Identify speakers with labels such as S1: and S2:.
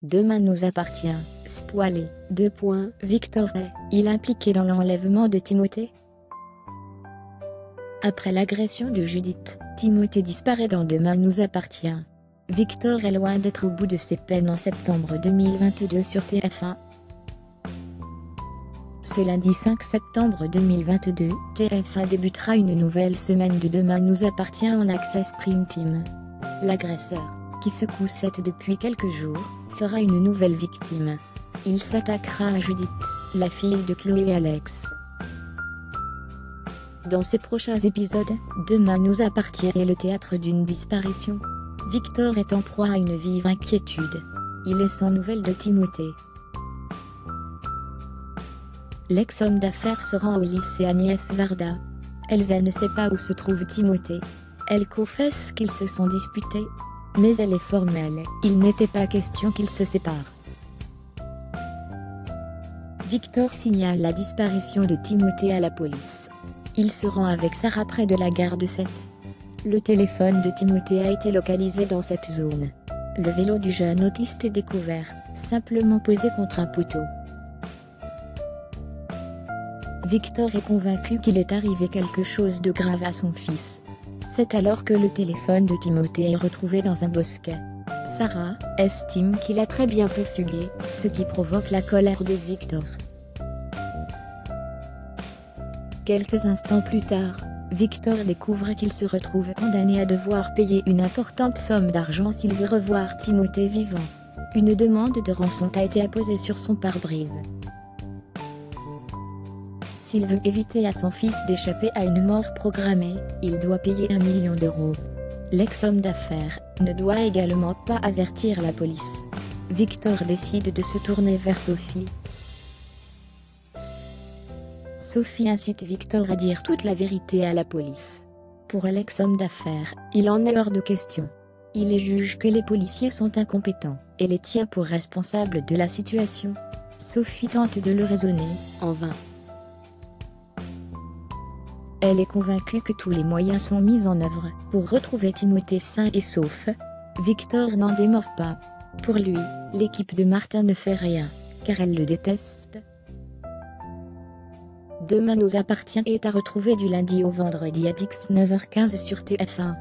S1: Demain nous appartient, spoilé, Victor est-il impliqué dans l'enlèvement de Timothée? Après l'agression de Judith, Timothée disparaît dans Demain nous appartient. Victor est loin d'être au bout de ses peines en septembre 2022 sur TF1. Ce lundi 5 septembre 2022, TF1 débutera une nouvelle semaine de Demain nous appartient en Access Prime Time. L'agresseur, qui secoue Seth depuis quelques jours, fera une nouvelle victime. Il s'attaquera à Judith, la fille de Chloé et Alex. Dans ces prochains épisodes, Demain nous appartient est le théâtre d'une disparition. Victor est en proie à une vive inquiétude. Il est sans nouvelles de Timothée. L'ex-homme d'affaires se rend au lycée Agnès Varda. Elsa ne sait pas où se trouve Timothée. Elle confesse qu'ils se sont disputés. Mais elle est formelle, il n'était pas question qu'ils se séparent. Victor signale la disparition de Timothée à la police. Il se rend avec Sarah près de la gare de Sète. Le téléphone de Timothée a été localisé dans cette zone. Le vélo du jeune autiste est découvert, simplement posé contre un poteau. Victor est convaincu qu'il est arrivé quelque chose de grave à son fils. C'est alors que le téléphone de Timothée est retrouvé dans un bosquet. Sarah estime qu'il a très bien pu fuguer, ce qui provoque la colère de Victor. Quelques instants plus tard, Victor découvre qu'il se retrouve condamné à devoir payer une importante somme d'argent s'il veut revoir Timothée vivant. Une demande de rançon a été apposée sur son pare-brise. S'il veut éviter à son fils d'échapper à une mort programmée, il doit payer 1 million d'euros. L'ex-homme d'affaires ne doit également pas avertir la police. Victor décide de se tourner vers Sophie. Sophie incite Victor à dire toute la vérité à la police. Pour l'ex-homme d'affaires, il en est hors de question. Il juge que les policiers sont incompétents et les tient pour responsables de la situation. Sophie tente de le raisonner, en vain. Elle est convaincue que tous les moyens sont mis en œuvre pour retrouver Timothée sain et sauf. Victor n'en démord pas. Pour lui, l'équipe de Martin ne fait rien, car elle le déteste. Demain nous appartient est à retrouver du lundi au vendredi à 19h15 sur TF1.